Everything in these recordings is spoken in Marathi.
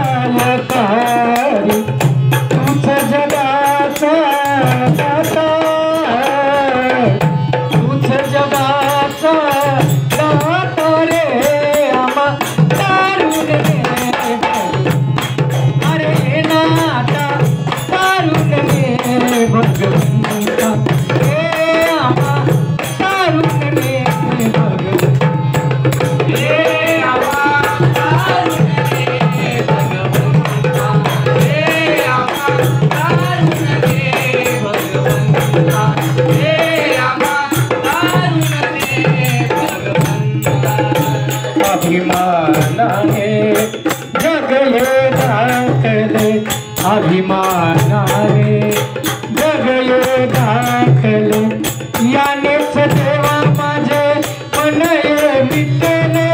सायकारी तूच जगाचा दाता तूच जगाचा दाता रे आम्हा तारून रे अरे नाता तारून रे भगवंता रे आम्हा तारून रे भगवंता रे आम्हा तारून रे भगवंता रे आम्हा तारून रे भगवंता रे आम्हा तारून रे भगवंता अभिमानाने जग हे दाखले अभिमानाने जग हे दाखले यानेच देवा माझे मन हे विटले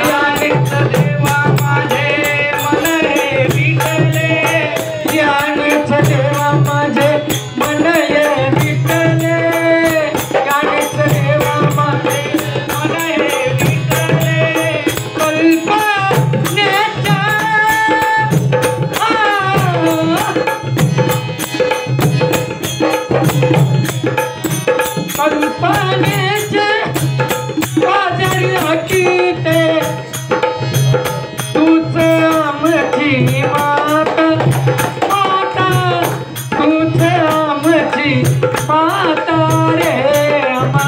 यानेच देवा माझे मन हे विटले यानेच देवा माझे मन हे विटले यानेच देवा माझे मन हे विटले कल्पनेच्या कल्पनेचे बाजारी हकीते तूच आमची माता माता तूच आमची माता रे आम्हा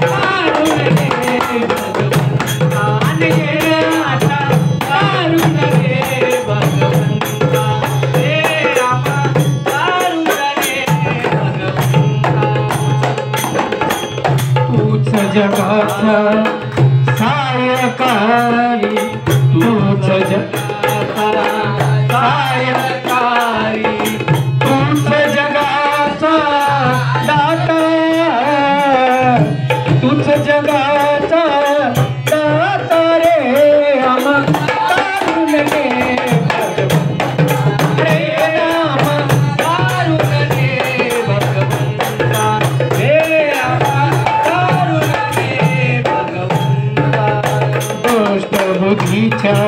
तारून रे भगवंता रे आता तारून रे भगवंता रे आम्हा तारून रे भगवंता तूच जगाचा सायकारी तूच जगाचा सायकारी तूच जगाचा दाता तूच जगाचा दाता रे आम्हा तारून रे भगवंता रे आम्हा तारून रे भगवंता रे आम्हा तारून रे भगवंता दुष्ट बुद्धीच्या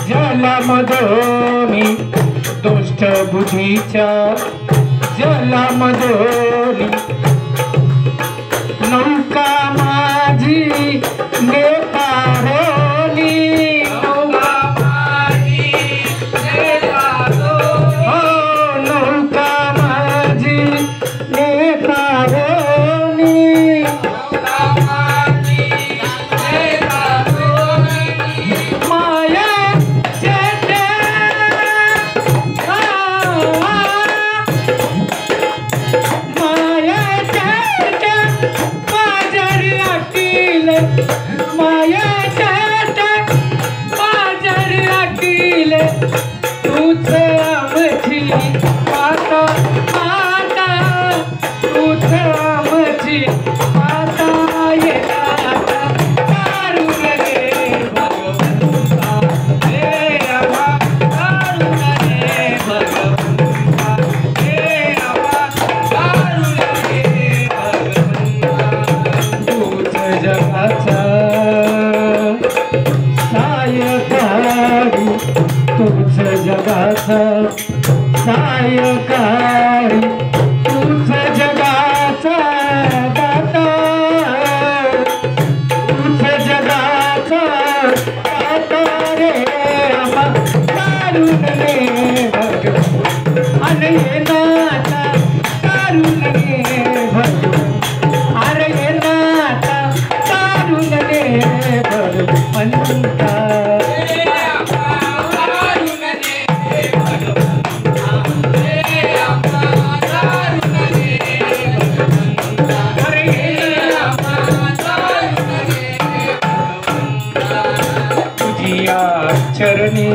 जलामधोनी दुष्ट बुद्धीच्या जलामधोनी नौका माझी नेतारोनी नौका माझी नेतारोनी हो नौका माझी नेतारोनी नौका माझी नेतारोनी माया चेते माया चेते बाजारी अटीले माया चेते बाजारी अटीले तूच आमची माता माता तूच आमची माता ये नाता तारून रे भगवंता रे आम्हा तारून रे भगवंता रे आम्हा तारून रे भगवंता तूच जगाचा सायकारी तूच जगाचा सायकारी तूच जगाचा दाता तूच जगाचा दाता रे आम्हा तारून रे भगवंता अरे नाता तारून रे भगवंता अरे नाता तारून रे भगवंता तुझिया चरणी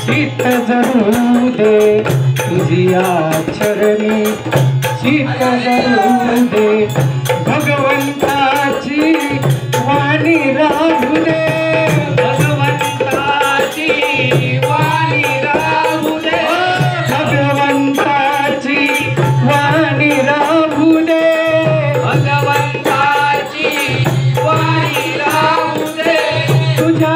चित जरू दे तुझिया चरणी चित जरू दे भगवंताची वाणी राहू दे भगवंताची वाणी राहू दे भगवंताची वाणी राहू दे भगवंताची वाणी राहू दे तुझ्या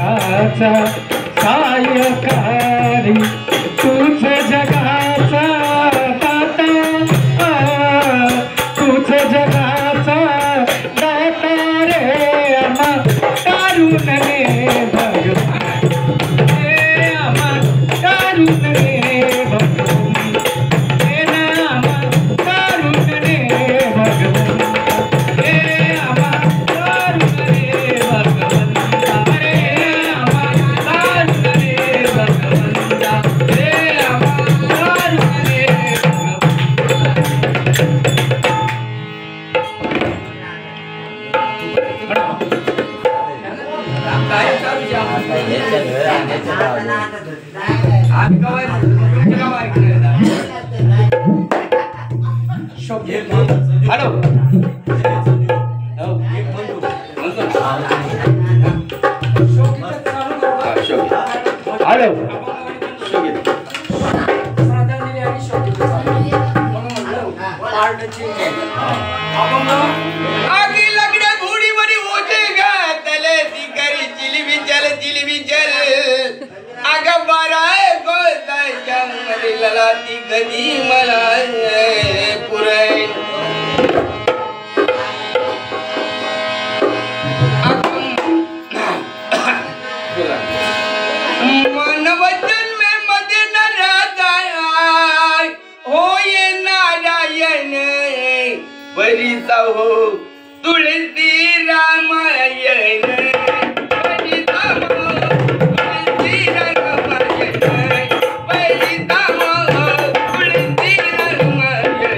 जगाचा सायकारी तूच जगाचा दाता तूच जगाचा दाता रे आम्हा तारुण रे भगवान रे आम्हा तारुण रे भगवान रे आम्हा तारुण रे भगवान रे आम्हा तारुण रे भगवान रे आम्हा तारुण रे भगवान रे आम्हा तारुण रे हॅलो हॅलो आगी लगड्या घोडीमध्ये ओझे घातले ती करी जिलेबी चल अग बाराय गोसाच्या मरीला ती कधी मला पुरेल मानव जन्मे मध्ये न राजाय होय नारायण परिसा हो तुळसी रामायण परिसा हो तुळसी रामायण परिसा हो तुळसी रामायण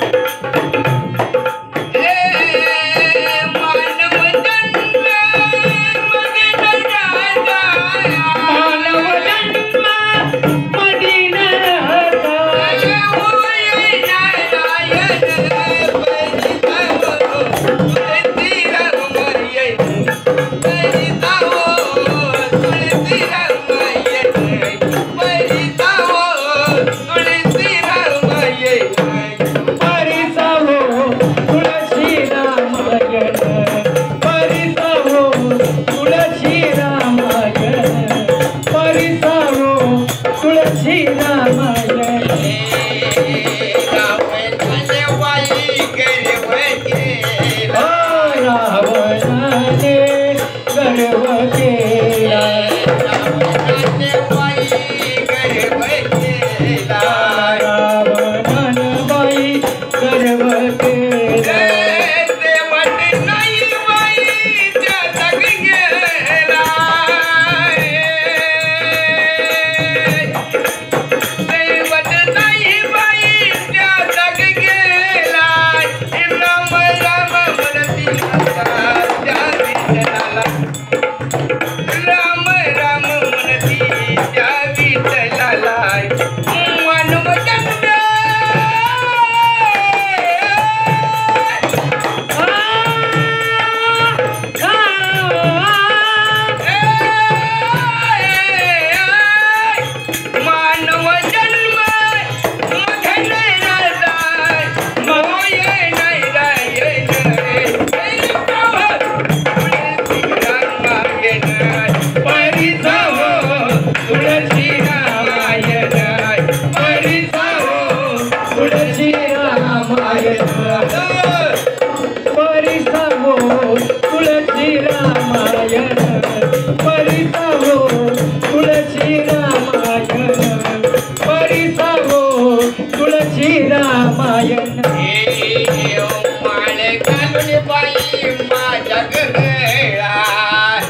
मानव जन्म मदिन राजा मानव जन्म मदिन राजा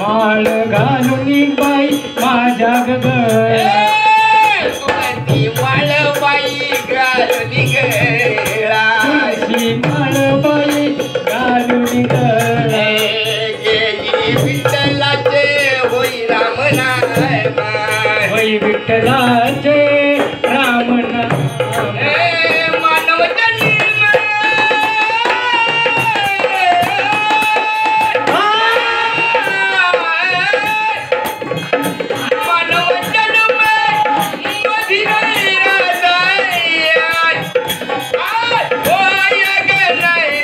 माळ घालून बाई माझ्या गळ्यात तुळशी माळ बाई घालून गळ्यात विठ्ठलाचे होई राम नाम होई विठ्ठलाचे राम नाम मानव जन्म मानव जन्म मधी राजा होय ग नाही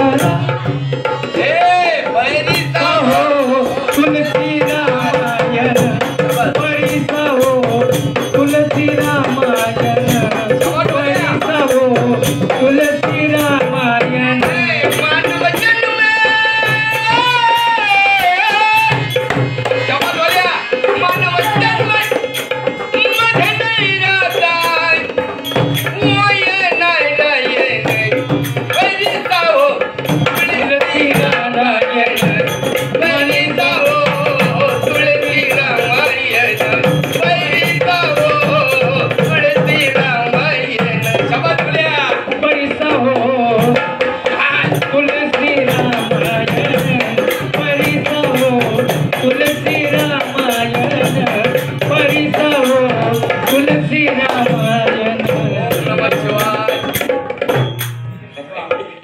मंगला